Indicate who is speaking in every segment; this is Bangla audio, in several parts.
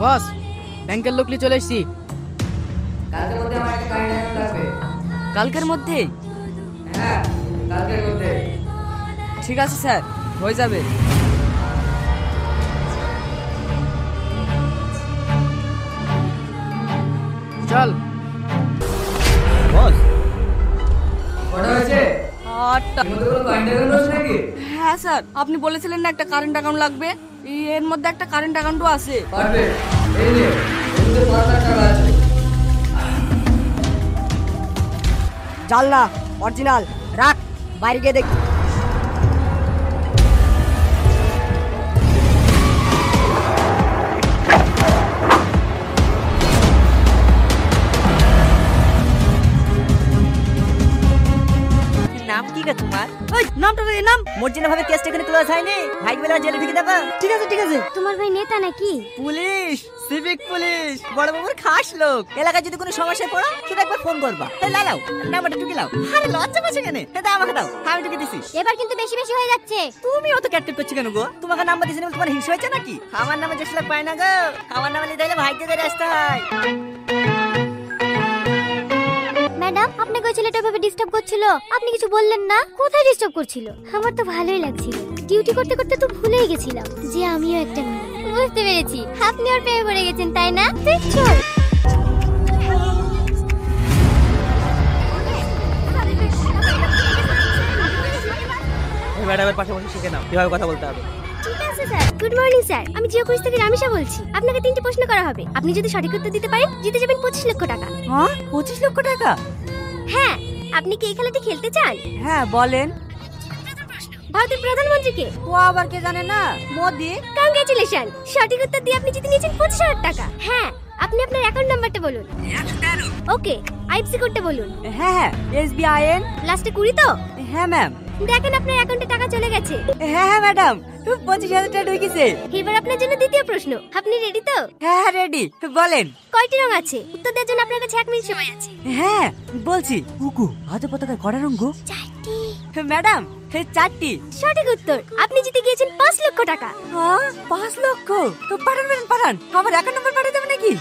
Speaker 1: বস, ব্যাংকের লোক নিয়ে চলে এসেছি।
Speaker 2: কালকের মধ্যে আমার একটা কারেন্ট অ্যাকাউন্ট লাগবে।
Speaker 1: কালকের মধ্যে?
Speaker 2: হ্যাঁ, কালকের মধ্যে।
Speaker 1: ঠিক আছে স্যার, হয়ে যাবে। চল
Speaker 3: বস,
Speaker 2: কটা হয়েছে?
Speaker 1: 8টা।
Speaker 2: এর মধ্যে কোনো কারেন্ট অ্যাকাউন্ট আছে নাকি?
Speaker 1: হ্যাঁ স্যার, আপনি বলেছিলেন না একটা কারেন্ট অ্যাকাউন্ট লাগবে, এর মধ্যে একটা কারেন্ট অ্যাকাউন্টও আছে।
Speaker 2: পারফেক্ট, এই নে, এর মধ্যে 5 লাখ টাকা আছে।
Speaker 4: জাল না, অরিজিনাল রাখ, বাইরে গিয়ে দেখ।
Speaker 5: নাম কি গো তোমার?
Speaker 4: ওই নামটা রে, নাম
Speaker 5: মর্জিনা ভাবে কেসটা এখানে ক্লোজ হয়নি, ভাই বলে জেলে ঢুকে দেবো।
Speaker 4: ঠিক আছে ঠিক আছে।
Speaker 6: তোমার ভাই নেতা নাকি?
Speaker 5: পুলিশ, সিভিক পুলিশ, বড় বাবুর খাস লোক। এলাকায় যদি কোনো সমস্যায় পড়ো শুধু একবার ফোন করবা। এই লাও নাম্বারটা ঢুকে লাও। আরে লজ্জা পাচ্ছে কেন? দাও আমাকে দাও, আমি ঢুকে দিছি।
Speaker 6: এবার কিন্তু বেশি বেশি হয়ে যাচ্ছে।
Speaker 5: তুমি অত ক্যাটকেট করছো কেন গো? তোমাকে নাম্বার দিয়েছি বলে তোমার হিংসা হয়েছে নাকি? আমার নামে যে লোক পায় না গো, আমার নামে নিতে হলে ভাইকে ধরে আসতে হয়।
Speaker 6: ম্যাডাম, আপনাকে ওই ছেলেটা ভাবে ডিস্টার্ব করছিল, আপনি কিছু বললেন না? কোথায় ডিস্টার্ব করছিল? আমার তো ভালোই লাগছিল, ডিউটি করতে করতে তো ভুলেই গেছিলাম যে আমিও একটা মেয়ে। বুঝতে পেরেছি, আপনি ওর প্রেমে পড়ে গেছেন তাই না? চল।
Speaker 3: এই ম্যাডামের পাশে বসে শিখে নাও কিভাবে কথা বলতে হবে।
Speaker 6: ঠিক আছে স্যার। গুড মর্নিং স্যার, আমি জিও কুইজ থেকে রামিশা বলছি। আপনাকে 3টি প্রশ্ন করা হবে, আপনি যদি সঠিক উত্তর দিতে পারেন জিতে যাবেন 25 লক্ষ টাকা।
Speaker 5: হ্যাঁ, 25 লক্ষ টাকা?
Speaker 6: হ্যাঁ, আপনি কি এই খেলাটি খেলতে চান?
Speaker 5: হ্যাঁ বলেন।
Speaker 6: ভারতের প্রধানমন্ত্রীকে?
Speaker 5: ও আবার কে জানে না? মোদি।
Speaker 6: কংগ্রেচুলেশন, সঠিক উত্তর দিয়ে আপনি জিতে নিয়েছেন 25,000 টাকা। হ্যাঁ, আপনি আপনার অ্যাকাউন্ট নাম্বারটা বলুন।
Speaker 5: 113।
Speaker 6: ওকে, আইএফসি কোডটা বলুন।
Speaker 5: হ্যাঁ, SBIN।
Speaker 6: লাস্টে 20 তো?
Speaker 5: হ্যাঁ ম্যাম।
Speaker 6: দেখেন আপনার অ্যাকাউন্টে টাকা চলে গেছে।
Speaker 5: হ্যাঁ ম্যাডাম, 25,000 টাকা ঢুকেছে।
Speaker 6: এবার আপনার জন্য দ্বিতীয় প্রশ্ন, আপনি রেডি তো?
Speaker 5: হ্যাঁ রেডি, বলেন।
Speaker 6: কয়টি রং আছে? উত্তর দেওয়ার জন্য আপনার কাছে 1 মিনিট সময় আছে।
Speaker 5: হ্যাঁ বলছি। উকু হাতে পতাকার কড়া রঙ?
Speaker 6: 4টি।
Speaker 5: ম্যাডাম, 4টি।
Speaker 6: সঠিক উত্তর, আপনি জিতে গিয়েছেন 5 লক্ষ টাকা।
Speaker 5: হ্যাঁ, 5 লক্ষ? পাঠান ম্যাডাম পাঠান, আমার অ্যাকাউন্ট নাম্বার পাঠিয়ে দেবেন নাকি?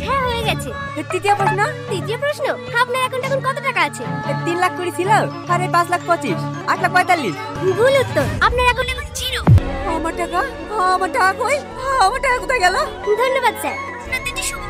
Speaker 6: হ্যাঁ, হয়ে গেছে।
Speaker 5: তৃতীয় প্রশ্ন।
Speaker 6: তৃতীয় প্রশ্ন, আপনার অ্যাকাউন্টে এখন কত টাকা আছে?
Speaker 5: 3 লাখ করে ছিল, আরে 5 লাখ 25, 8 লাখ 45।
Speaker 6: ভুল উত্তর, আপনার অ্যাকাউন্টে এখন 0।
Speaker 5: আমার টাকা? আমার টাকা কই? আমার টাকা কোথায় গেল?
Speaker 6: ধন্যবাদ স্যার, আপনার দিনটি শুভ।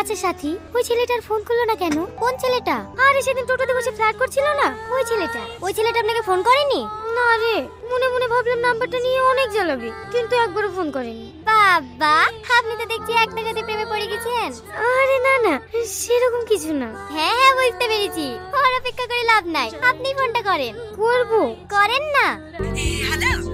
Speaker 6: আচ্ছা সাথী, ওই ছেলেটার ফোন করলো না কেন? কোন ছেলেটা? আরে সেদিন টোটোতে বসে ফ্ল্যাট করছিল না, ওই ছেলেটা। ওই ছেলেটা আপনাকে ফোন করেনি? না রে, মনে মনে ভাবলাম নাম্বারটা নিয়ে অনেক জ্বালাবে, কিন্তু একবারও ফোন করেনি। বাবা, আপনি তো দেখছি এক টাকাতে প্রেমে পড়ে গেছেন। আরে না না, সেরকম কিছু না। হ্যাঁ হ্যাঁ, বুঝতে পেরেছি, ওর অপেক্ষা করে লাভ নাই, আপনি ফোনটা করেন। করব? করেন না।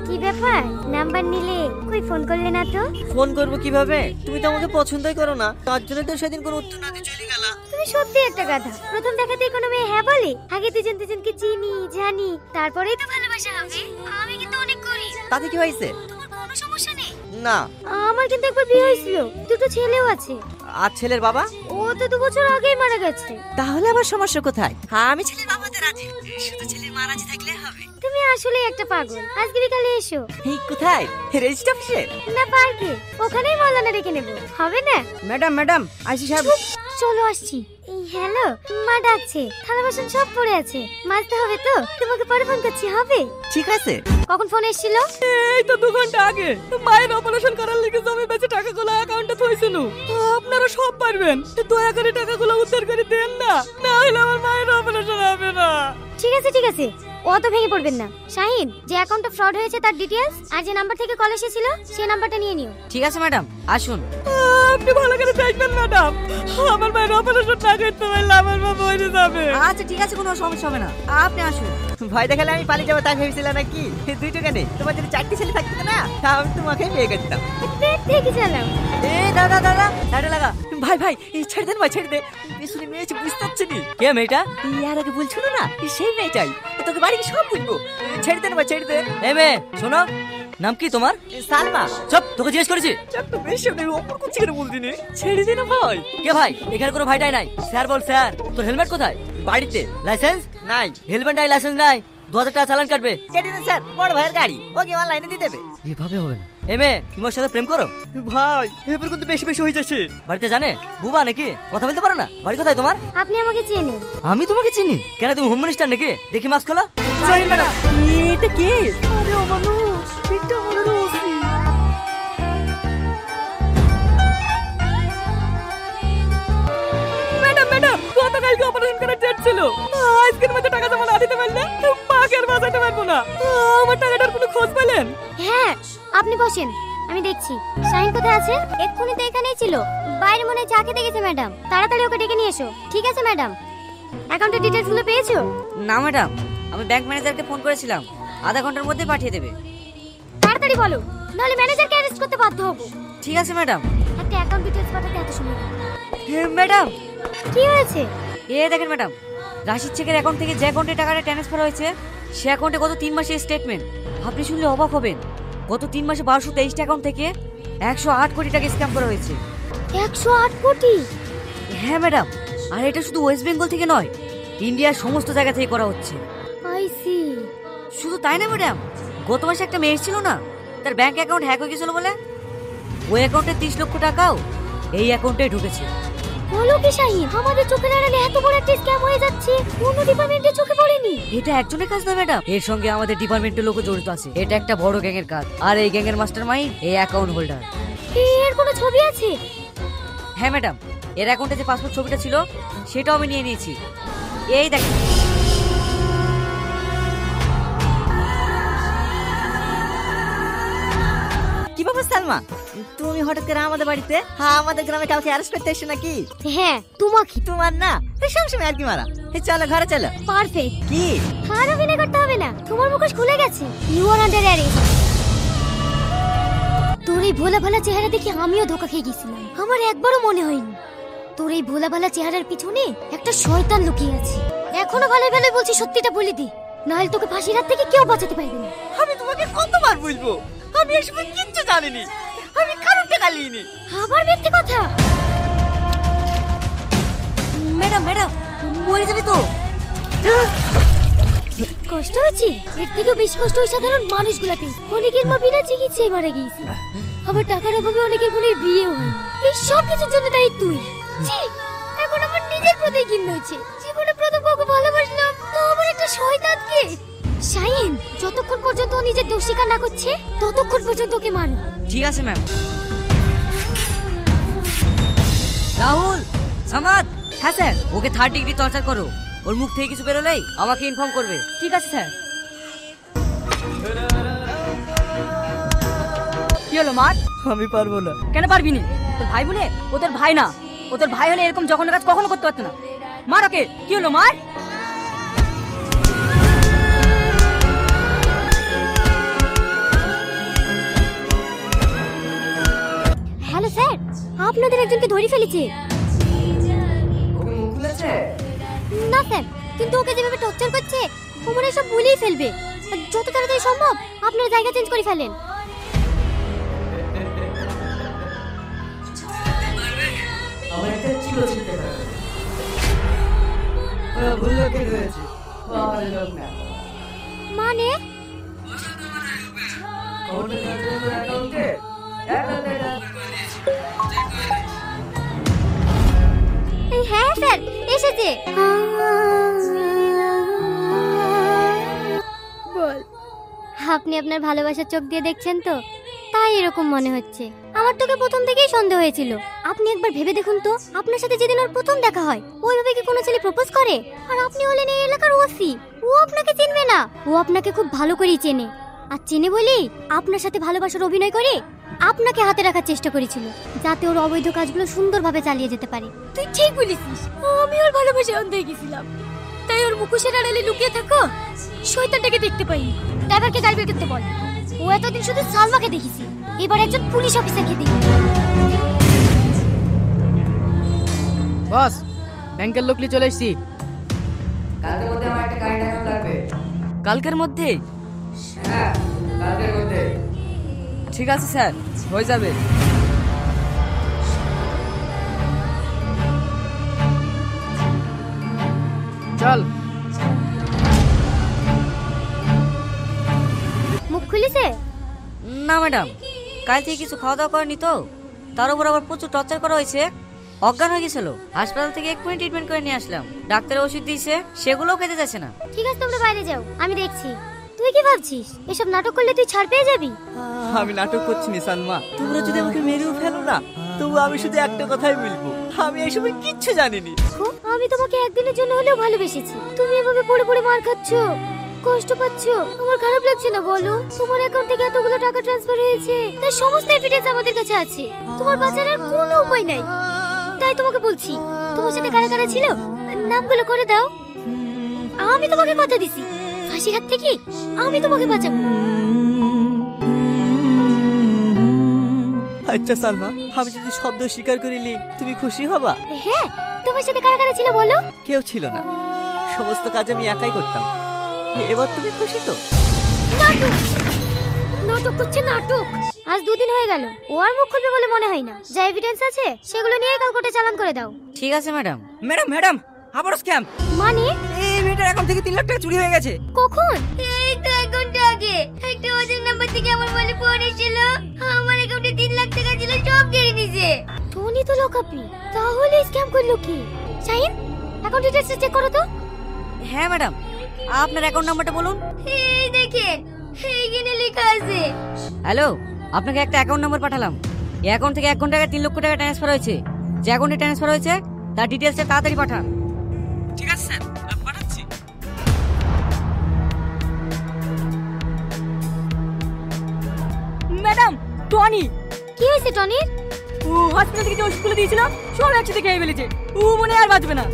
Speaker 6: কি ব্যাপার, নাম্বার নিলে কই ফোন করলে না তো?
Speaker 5: ফোন করব কিভাবে? তুমি তো আমাকে পছন্দই করো না, তার জন্য তো সেদিন কোনো উত্তর না দিয়ে চলে গেলা।
Speaker 6: তুমি সত্যি একটা গাধা। প্রথম দেখাতেই কোনো মেয়ে হ্যাঁ বলে? আগে দুজনকে চিনি জানি, তারপরেই তো ভালোবাসা হবে। আমি কিন্তু অনেক গরিব।
Speaker 5: তাতে কি হয়েছে?
Speaker 6: তোমার কোনো সমস্যা নেই?
Speaker 5: না।
Speaker 6: আমার কিন্তু একবার বিয়ে হয়েছিল, 2টো ছেলেও আছে।
Speaker 5: আর ছেলের বাবা?
Speaker 6: ও তো 2 বছর আগেই মারা গেছে।
Speaker 5: তাহলে আবার সমস্যা কোথায়? হ্যাঁ, আমি ছেলের বাবাতে রাজি, শুধু ছেলের মা রাজি থাকলে হবে।
Speaker 6: তুমি আসলে একটা পাগল। আজকে বিকালে এসো।
Speaker 5: এই কোথায়? রেজিস্ট্রি অফিসে?
Speaker 6: না, পার্কে, ওখানেই মলানা রেখে নেবো, হবে না?
Speaker 4: ম্যাডাম আইসি সাহেব।
Speaker 6: চলো আসছি। এই হ্যালো, মা ডাকছে, থালা বাসন সব পড়ে আছে, মাজতে হবে তো। তোমাকে পরে ফোন করছি, হবে?
Speaker 5: ঠিক আছে।
Speaker 6: কখন ফোন এসেছিল?
Speaker 5: এই তো 2 ঘন্টা আগে। মায়ের অপারেশন করার লিগে জমি বেঁচে টাকাগুলো অ্যাকাউন্টে থইছিল। আপনারা সব পারবেন, দয়া করে টাকাগুলো উদ্ধার করে দেন না, না হলে আমার মায়ের অপারেশন হবে না।
Speaker 6: ঠিক আছে ঠিক আছে, অত ভেঙে পড়বেন না। শাহিন, যে অ্যাকাউন্টটা ফ্রড হয়েছে তার ডিটেইলস আর যে নাম্বার থেকে কল এসেছিল সেই নাম্বারটা নিয়ে নিও।
Speaker 1: ঠিক আছে ম্যাডাম, আসুন।
Speaker 5: আপনি ভালো করে দেখবেন ম্যাডাম, আমার মায়ের অপারেশন না করতে পারলে আমার মা মরে যাবে।
Speaker 4: আচ্ছা ঠিক আছে, কোনো সমস্যা হবে না, আপনি আসুন।
Speaker 5: ভয় দেখালে আমি পালিয়ে যাবো তাই ভেবেছিলাম নাকি? 2 টাকা নেই, তোমার যদি 4টি ছেলে থাকতো না, আমি তোমাকে বিয়ে করতাম।
Speaker 6: পেট থেকে চালাও।
Speaker 5: এই দাদা দাদা, দাঁড়া লাগা। ভাই এই ছেড়ে দেন ভাই, ছেড়ে দে। পিছনে মেয়ে আছে, বুঝতে পারছি নি। কে মেয়েটা? ইয়ার আগে বলছিল না, সেই মেয়েটাই। তোকে বাড়ি সব বুঝবো। ছেড়ে দেন ভাই, ছেড়ে দে। এই মেয়ে শোনো,
Speaker 3: নাম কি তোমার? সালমা। চুপ, তোকে জিজ্ঞেস করেছি।
Speaker 5: একটু বেশি নেই অপর করছি কেন বলতি নে? ছেড়ে দে না ভাই।
Speaker 3: কে ভাই? এখানে কোনো ভাইটাই নাই। স্যার বল স্যার। তোর হেলমেট কোথায়? বাড়িতে। লাইসেন্স নাই। হেলমেট নাই, লাইসেন্স নাই, 2000 টাকা চালান কাটবে।
Speaker 4: কেটে দিন স্যার, বড় ভাইয়ের গাড়ি, ওকে অনলাইনে দিয়ে দেবে।
Speaker 3: এভাবে হবে না। এমে, তুমি ওর সাথে প্রেম করো?
Speaker 5: ভাই এবার কিন্তু বেশি বেশি হয়ে যাচ্ছে।
Speaker 3: বাড়িতে জানে? বুবা নাকি? কথা বলতে পারো না? বাড়ি কোথায় তোমার?
Speaker 6: আপনি আমাকে চেনেন?
Speaker 3: আমি তোমাকে চিনি। কেন, তুমি হোম মিনিস্টার নাকি? দেখি মাস্ক খোলা।
Speaker 5: জানি ম্যাডাম। এটা কে? আরে অমানুষ, এটা আমাদের ওসি। ম্যাডাম ম্যাডাম, গতকালকে অপারেশন করার ডেট ছিল। আজকের মধ্যে টাকা জমা না দিতে পারলে মাকে আর বাঁচাতে পারবো না। আমার টাকাটার কোনো খোঁজ পেলেন?
Speaker 6: হ্যাঁ, আপনি বসেন, আমি দেখছি। শাহিন কোথায় আছে? এক্ষুনি তো এখানেই ছিল। বাইরে মনে হয় চা খেতে গেছে ম্যাডাম। তাড়াতাড়ি ওকে ডেকে নিয়ে এসো। ঠিক আছে ম্যাডাম। অ্যাকাউন্টের ডিটেইলস গুলো পেয়েছো?
Speaker 4: না ম্যাডাম, আমি ব্যাংক ম্যানেজারকে ফোন করেছিলাম, আধা ঘন্টার মধ্যে পাঠিয়ে দেবে।
Speaker 6: তাড়াতাড়ি বলো, নাহলে ম্যানেজারকে অ্যারেস্ট করতে বাধ্য হব।
Speaker 4: ঠিক আছে ম্যাডাম।
Speaker 6: একটা অ্যাকাউন্ট ডিটেইলস পাঠাতে এত সময় লাগে?
Speaker 4: ম্যাডাম,
Speaker 6: কি হয়েছে?
Speaker 4: দেখেন ম্যাডাম, রাশিদ শেখের অ্যাকাউন্ট থেকে যে অ্যাকাউন্টে টাকাটা ট্রান্সফার হয়েছে, সে অ্যাকাউন্টে গত 3 মাসের স্টেটমেন্ট। আপনি শুনলে অবাক হবেন, গত 3 মাসে 1223টা অ্যাকাউন্ট থেকে 108 কোটি টাকা স্ক্যাম করা হয়েছে।
Speaker 6: 108 কোটি?
Speaker 4: হ্যাঁ ম্যাডাম, আর এটা শুধু ওয়েস্ট বেঙ্গল থেকে নয়, ইন্ডিয়ার সমস্ত জায়গা থেকে করা হচ্ছে।
Speaker 6: I see.
Speaker 4: শুধু তাই না ম্যাডাম, গত মাসে একটা মেয়ে ছিল না, তার ব্যাংক অ্যাকাউন্ট হ্যাক হয়ে গেছিল বলে ওই অ্যাকাউন্টে 30 লক্ষ টাকাও এই অ্যাকাউন্টে ঢুকেছে।
Speaker 6: বলো কি শাহিন, আমাদের চোখের আড়ালে এত বড় একটা স্ক্যাম হয়ে যাচ্ছে, কোনো ডিপার্টমেন্টে চোখে পড়েনি।
Speaker 4: এটা একজনের কাজ নয় ম্যাডাম, এর সঙ্গে আমাদের ডিপার্টমেন্টের লোকও জড়িত আছে। এটা একটা বড় গ্যাংয়ের কাজ, আর এই গ্যাংয়ের মাস্টারমাইন্ড এই অ্যাকাউন্ট হোল্ডার।
Speaker 6: এর কোনো ছবি আছে?
Speaker 4: হ্যাঁ ম্যাডাম, এর অ্যাকাউন্টে যে পাসপোর্ট ছবিটা ছিল সেটাও আমি নিয়ে নিয়েছি। এই দেখেন।
Speaker 7: কি ব্যাপার সালমা, তুমি হঠাৎ করে আমাদের বাড়িতে? হ্যাঁ, আমাদের গ্রামে কাউকে অ্যারেস্ট করতে এসছো নাকি?
Speaker 6: হ্যাঁ, তোমাকে।
Speaker 7: তোমার না, সবসময় আর কি মারা। চলো ঘরে চলো।
Speaker 6: পারফেক্ট।
Speaker 7: কি?
Speaker 6: আর অভিনয় করতে হবে না, তোমার মুখোশ খুলে গেছে। You are under arrest. তোর এই ভোলা ভালা চেহারা দেখে আমিও ধোকা খেয়ে গেছিলাম। আমার একবারও মনে হয়নি তোর এই ভোলা ভালা চেহারার পিছনে একটা শয়তান লুকিয়ে আছে। এখনো ভালো ভালো বলছি, সত্যিটা বলে দি, নাহলে তোকে ফাঁসির হাত থেকে কেউ বাঁচাতে পারবে না।
Speaker 5: আমি তোমাকে কতবার বলবো, আমি এসব কিচ্ছু জানিনি। আমি কারোর টাকা নিইনি।
Speaker 6: আবার মিথ্যে কথা।
Speaker 4: ম্যাডাম ম্যাডাম, মরে যাবে তো।
Speaker 6: কষ্ট হচ্ছে? এর থেকেও বেশি কষ্ট হয় সাধারণ মানুষগুলাকে। অনেকের মা বিনা চিকিৎসায় মারা গিয়েছে, আবার টাকার অভাবে অনেকের বোনের বিয়েও হয়। এই সব কিছুর জন্য দায়ী তুই। ছি, এখন আমার নিজের প্রতি ঘৃণা হচ্ছে। জীবনে প্রথম কাউকে ভালোবাসলাম, তো আবার একটা শয়তানকে। শাহিন, যতক্ষণ পর্যন্ত ও নিজের দোষ স্বীকার না করছে, ততক্ষণ পর্যন্ত ওকে মারো।
Speaker 4: ঠিক আছে ম্যাম। রাহুল, সামাদ। হ্যাঁ স্যার, ওকে 3rd ডিগ্রি টর্চার করো। ওর মুখ থেকে কিছু বেরোলেই আমাকে ইনফর্ম করবে।
Speaker 1: ঠিক আছে স্যার। কি হলো মার?
Speaker 5: আমি পারবো না।
Speaker 1: কেন পারবি নি? তোর ভাই বলে? ও তোর ভাই না। ও তোর ভাই হলে এরকম জঘন্য কাজ কখনো করতে পারতো না। মার ওকে। কি হলো মার?
Speaker 6: হ্যালো স্যার, আপনাদের একজনকে ধরে ফেলেছে।
Speaker 2: ওকে মুখ খুলেছে?
Speaker 6: না স্যার, কিন্তু ওকে যেভাবে টর্চার করছে, ও মনে হয় সব ভুলেই ফেলবে। যত তাড়াতাড়ি সম্ভব আপনার জায়গা চেঞ্জ করে ফেলেন।
Speaker 2: আমার একটা ছিল চিনতে পারে। ভুল লোকে ধরেছে, ও আমাদের লোক না।
Speaker 6: মানে?
Speaker 2: খবরটা জানতে তোর অ্যাকাউন্টে
Speaker 6: হ্যাঁ স্যার, এসেছে। বল, আপনি আপনার ভালোবাসার চোখ দিয়ে দেখছেন তো, তাই এরকম মনে হচ্ছে। আমার তোকে প্রথম থেকেই সন্দেহ হয়েছিল। আপনি একবার ভেবে দেখুন তো, আপনার সাথে যেদিন ওর প্রথম দেখা হয়, ওইভাবে কি কোনো ছেলে প্রপোজ করে? আর আপনি হলেন এই এলাকার ওসি, ও আপনাকে চিনবে না। ও আপনাকে খুব ভালো করেই চেনে, আর চেনে বলেই আপনার সাথে ভালোবাসার অভিনয় করে আপনাকে হাতে রাখার চেষ্টা করেছিল, যাতে ওর অবৈধ কাজগুলো সুন্দরভাবে চালিয়ে যেতে পারে। তুই ঠিক বলেছিস, আমি ওর ভালোবাসায় অন্ধ হয়ে গেছিলাম, তাই ওর মুখোশের আড়ালে লুকিয়ে থাকো শয়তানটাকে দেখতে পাইনি। ড্রাইভারকে গাড়ি বের করতে বল। ও এতদিন শুধু সালমাকে দেখেছি, এবার একজন পুলিশ অফিসারকে দেখি।
Speaker 8: বস, ব্যাংকের লোক নিয়ে চলে এসেছি।
Speaker 2: কালকের মধ্যে আমার একটা কারেন্ট অ্যাকাউন্ট লাগবে।
Speaker 4: কালকের মধ্যে?
Speaker 2: হ্যাঁ, কালকের মধ্যে।
Speaker 4: ঠিক আছে স্যার, হয়ে যাবে।
Speaker 8: চল।
Speaker 6: মুখ খুলিছে?
Speaker 4: না ম্যাডাম, কাল থেকে কিছু খাওয়া দাওয়া করেনি তো, তার উপর আবার প্রচুর টর্চার করা হয়েছে, অজ্ঞান হয়ে গেছিল। হাসপাতাল থেকে এক্ষুনি ট্রিটমেন্ট করে নিয়ে আসলাম। ডাক্তারের ওষুধ দিয়েছে, সেগুলোও খেতে যাচ্ছে না।
Speaker 6: ঠিক আছে, তোমরা বাইরে যাও, আমি দেখছি। তুই কি ভাবছিস এসব নাটক করলে তুই ছাড় পেয়ে যাবি?
Speaker 3: আমি নাটক করছি না সালমা, তোমরা যদি আমাকে মেরেও ফেলো না, তবু আমি শুধু একটা কথাই বলবো, আমি এসবের কিচ্ছু জানিনি।
Speaker 6: আমি তোমাকে একদিনের জন্য হলেও ভালোবেসেছি, তুমি এভাবে পড়ে পড়ে মার খাচ্ছ, কষ্ট পাচ্ছ, আমার খারাপ লাগছে না বলো? তোমার অ্যাকাউন্ট থেকে এতগুলো টাকা ট্রান্সফার হয়েছে, তার সমস্ত এভিডেন্স আমাদের কাছে আছে। তোমার বাঁচার আর কোনো উপায় নাই। তাই তোমাকে বলছি, তোমার সাথে কারা কারা ছিল নামগুলো করে দাও। আমি তোমাকে কথা দিছি, ফাঁসির হাত থেকে আমি তোমাকে বাঁচাবো।
Speaker 3: আচ্ছা সালমা, আমি যদি শব্দ স্বীকার করিলি তুমি খুশি হবা?
Speaker 6: হ্যাঁ, তোমার সাথে কারা কারা ছিল বলো?
Speaker 3: কেউ ছিল না, সমস্ত কাজ আমি একাই করতাম। এবার তুমি খুশি তো?
Speaker 6: নাটক নাটক করছে, নাটক। আজ 2 দিন হয়ে গেল, ও আর মুখ খুলবে বলে মনে হয় না। যা এভিডেন্স আছে সেগুলো নিয়ে কাল কোর্টে চালান করে দাও।
Speaker 4: ঠিক আছে ম্যাডাম।
Speaker 5: ম্যাডাম আবার স্ক্যাম।
Speaker 6: মানে
Speaker 5: এই মেয়েটার অ্যাকাউন্ট থেকে 3 লাখ টাকা চুরি হয়ে গেছে।
Speaker 6: কখন? এই তো 1 ঘন্টা আগে একটা ওদের নাম্বার থেকে আমার মোবাইলে ফোন এসেছিল, আমার অ্যাকাউন্টে 3 লাখ টাকা ছিল, সব কেড়ে নিয়েছে। টনি তো লোকাপি, তাহলে স্ক্যাম করলো কি? শাহিন, অ্যাকাউন্ট ডিটেইলস চেক করো তো।
Speaker 4: হ্যাঁ ম্যাডাম, আপনার অ্যাকাউন্ট নাম্বারটা বলুন।
Speaker 6: এই দেখেন, এইখানে লেখা আছে।
Speaker 4: হ্যালো, আপনাকে একটা অ্যাকাউন্ট নাম্বার পাঠালাম। এই অ্যাকাউন্ট থেকে 1 ঘন্টা আগে 3 লক্ষ টাকা ট্রান্সফার হয়েছে। যে অ্যাকাউন্টে ট্রান্সফার হয়েছে তার ডিটেইলসটা তাড়াতাড়ি পাঠান।
Speaker 5: ঠিক আছে স্যার, আমি পাঠাচ্ছি।
Speaker 1: Madam, Tony.
Speaker 6: কি হয়েছে টনির?
Speaker 1: ও হসপিটাল থেকে যে ওষুধগুলো দিয়েছিল সব একসাথে খেয়ে ফেলেছে, ও মনে হয় আর বাঁচবে না।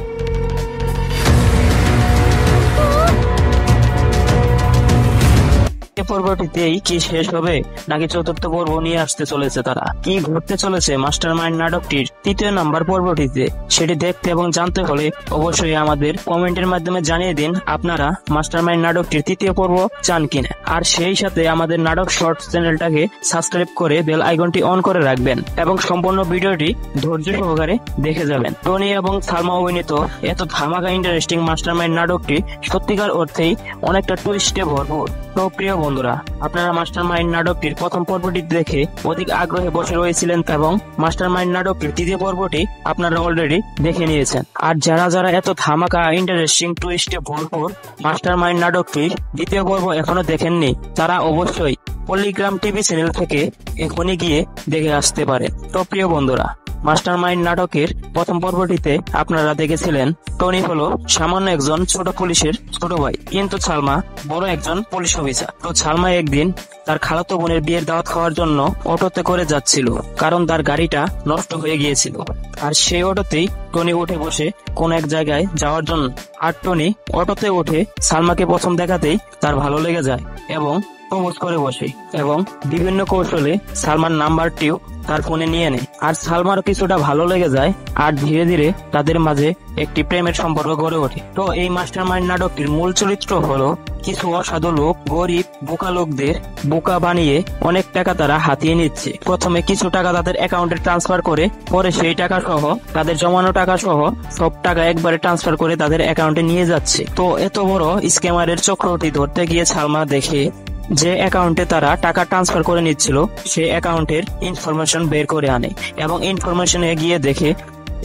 Speaker 9: পর্বটিতেই কি শেষ হবে নাকি চতুর্থ পর্ব নিয়ে আসতে চলেছে তারা? কি ঘটতে চলেছে মাস্টারমাইন্ড নাটকটির 3য় নাম্বার পর্বটিতে, সেটি দেখতে এবং জানতে হলে অবশ্যই আমাদের কমেন্টের মাধ্যমে জানিয়ে দিন আপনারা মাস্টারমাইন্ড নাটকটির 3য় পর্ব চান কিনা। আর সেই সাথে আমাদের নাটক শর্টস চ্যানেলটাকে সাবস্ক্রাইব করে বেল আইকনটি অন করে রাখবেন এবং সম্পূর্ণ ভিডিওটি ধৈর্য সহকারে দেখে যাবেন। টনি এবং সালমা অভিনীত এত ধামাকা ইন্টারেস্টিং মাস্টারমাইন্ড নাটকটি সত্যিকার অর্থেই অনেকটা টুইস্টে ভরপুর। তো প্রিয় বন্ধুরা, আপনারা মাস্টারমাইন্ড নাটকটির প্রথম পর্বটি দেখে অধিক আগ্রহে বসে রয়েছিলেন এবং মাস্টারমাইন্ড নাটকটির 3য় পর্বটি আপনারা অলরেডি দেখে নিয়েছেন। আর যারা যারা এত ধামাকা ইন্টারেস্টিং টুইস্টে ভরপুর মাস্টারমাইন্ড নাটকটির 2য় পর্ব এখনো দেখেননি, তারা অবশ্যই পল্লিগ্রাম টিভি চ্যানেল থেকে এখনই গিয়ে দেখে আসতে পারে। তো প্রিয় বন্ধুরা, মাস্টারমাইন্ড নাটকের প্রথম পর্বটিতে আপনারা দেখেছিলেন টনি হলো সামান্য একজন ছোট পুলিশের ছোট ভাই, কিন্তু সালমা বড় একজন পুলিশ অফিসার। তো সালমা একদিন তার খালাতো বোনের বিয়ের দাওয়াত খাওয়ার জন্য অটোতে করে যাচ্ছিল, কারণ তার গাড়িটা নষ্ট হয়ে গিয়েছিল। আর সেই অটোতেই টনি উঠে বসে কোন এক জায়গায় যাওয়ার জন্য। আর টনি অটোতে উঠে সালমাকে প্রথম দেখাতেই তার ভালো লেগে যায় এবং প্রপোজ করে বসে এবং বিভিন্ন কৌশলে সালমার নাম্বারটিও তার ফোনে নিয়ে নেয়। আর সালমার কিছুটা ভালো লেগে যায় আর ধীরে ধীরে তাদের মাঝে একটি প্রেমের সম্পর্ক গড়ে ওঠে। তো এই মাস্টারমাইন্ড নাটকটির মূল চরিত্র হলো কিছু অসাধু লোক গরিব বোকা লোকদের বোকা বানিয়ে অনেক টাকা তারা হাতিয়ে নিচ্ছে। প্রথমে কিছু টাকা তাদের অ্যাকাউন্টে ট্রান্সফার করে, পরে সেই টাকা সহ তাদের জমানো টাকা সহ সব টাকা একবারে ট্রান্সফার করে তাদের অ্যাকাউন্টে নিয়ে যাচ্ছে। তো এত বড় স্ক্যামারের চক্রটি ধরতে গিয়ে সালমা দেখে যে অ্যাকাউন্টে তারা টাকা ট্রান্সফার করে নিচ্ছিল সেই অ্যাকাউন্টের ইনফরমেশন বের করে আনে এবং ইনফরমেশনে গিয়ে দেখে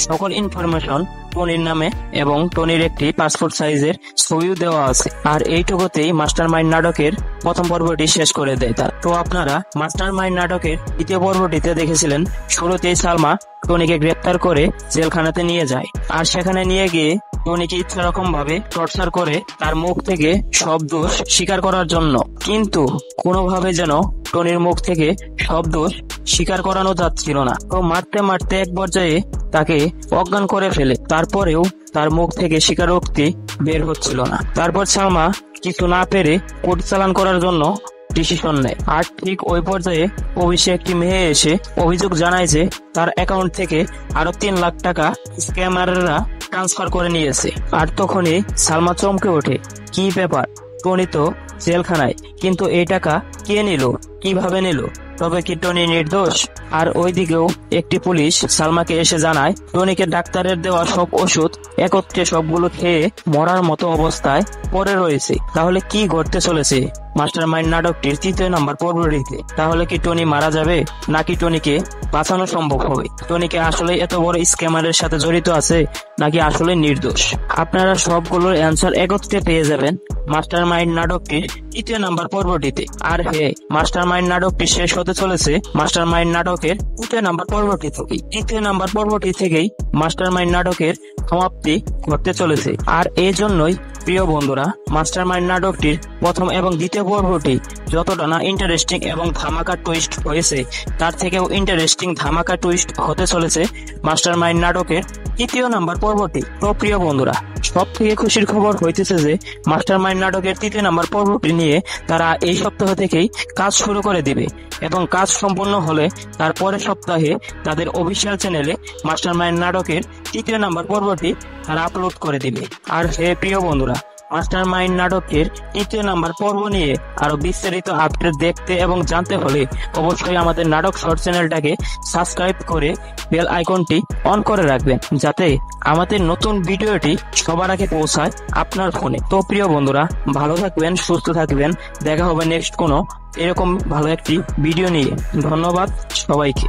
Speaker 9: সকল ইনফরমেশন টনির নামে এবং টনির একটি পাসপোর্ট সাইজের ছবিও দেওয়া আছে। আর এইটুকুতেই মাস্টারমাইন্ড নাটকের প্রথম পর্বটি শেষ করে দেয় তার। তো আপনারা মাস্টারমাইন্ড নাটকের 2য় পর্বটিতে দেখেছিলেন শুরুতেই সালমা টনিকে গ্রেপ্তার করে জেলখানাতে নিয়ে যায়, আর সেখানে নিয়ে গিয়ে টনিকে ইচ্ছা রকম ভাবে টর্চার করে তার মুখ থেকে সব দোষ স্বীকার করার জন্য, কিন্তু কোনোভাবে যেন টনির মুখ থেকে সব দোষ স্বীকার করানো যাচ্ছিল না। তো মারতে মারতে এক পর্যায়ে তাকে অজ্ঞান করে ফেলে, তারপরেও তার মুখ থেকে স্বীকারোক্তি বের হচ্ছিল না। তারপর সালমা কিছু না পেরে কোর্ট চালান করার জন্য ডিসিশন নেয়। আর ঠিক ওই পর্যায়ে অফিসে একটি মেয়ে এসে অভিযোগ জানায় যে তার অ্যাকাউন্ট থেকে আরো 3 লাখ টাকা স্ক্যামাররা ট্রান্সফার করে নিয়েছে। আর তখনই সালমা চমকে ওঠে, কি ব্যাপার, টনি তো জেলখানায়, কিন্তু এই টাকা কে নিল, কিভাবে নিল? তবে কি টনি নির্দোষ? আর ওইদিকেও একটি পুলিশ সালমাকে এসে জানায় টনিকে ডাক্তারের দেওয়া সব ওষুধ একত্রে সবগুলো খেয়ে মরার মতো অবস্থায় পড়ে রয়েছে। তাহলে কি ঘটতে চলেছে মাস্টারমাইন্ড নাটকটির 3য় নাম্বার পর্বটিতে? তাহলে কি টনি মারা যাবে নাকি টনিকে বাঁচানো সম্ভব হবে? টনিকে আসলে এত বড় স্ক্যামারের সাথে জড়িত আছে নাকি আসলে নির্দোষ? আপনারা সবগুলোর অ্যান্সার একত্রে পেয়ে যাবেন মাস্টারমাইন্ড নাটকটির 3য় নাম্বার পর্বটিতে। আর হ্যাঁ, মাস্টারমাইন্ড নাটকটি শেষ হতে চলেছে মাস্টারমাইন্ড নাটকের 2য় নাম্বার পর্বটি থেকেই। 3য় নাম্বার পর্বটি থেকেই মাস্টারমাইন্ড নাটকের সমাপ্তি ঘটতে চলেছে। আর এই জন্যই প্রিয় বন্ধুরা, মাস্টারমাইন্ড নাটকটির প্রথম এবং দ্বিতীয় পর্বটি যতটা না ইন্টারেস্টিং এবং ধামাকা টুইস্ট হয়েছে, তার থেকেও ইন্টারেস্টিং ধামাকা টুইস্ট হতে চলেছে মাস্টারমাইন্ড নাটকের 3য় নাম্বার পর্বটি। তো প্রিয় বন্ধুরা, সব থেকে খুশির খবর হইতেছে যে মাস্টারমাইন্ড নাটকের 3য় নাম্বার পর্বটি নিয়ে তারা এই সপ্তাহ থেকেই কাজ শুরু করে দিবে এবং কাজ সম্পন্ন হলে তার পরের সপ্তাহে তাদের অফিসিয়াল চ্যানেলে মাস্টারমাইন্ড নাটকের 3য় নাম্বার পর্বটি তারা আপলোড করে দিবে। আর হে প্রিয় বন্ধুরা, মাস্টারমাইন্ড নাটকের 3য় নাম্বার পর্ব নিয়ে আরো বিস্তারিত আপডেট দেখতে এবং জানতে হলে অবশ্যই আমাদের নাটক শর্ট চ্যানেলটাকে সাবস্ক্রাইব করে বেল আইকনটি অন করে রাখবেন, যাতে আমাদের নতুন ভিডিওটি সবার আগে পৌঁছায় আপনার ফোনে। তো প্রিয় বন্ধুরা, ভালো থাকবেন, সুস্থ থাকবেন, দেখা হবে নেক্সট কোনো এরকম ভালো একটি ভিডিও নিয়ে। ধন্যবাদ সবাইকে।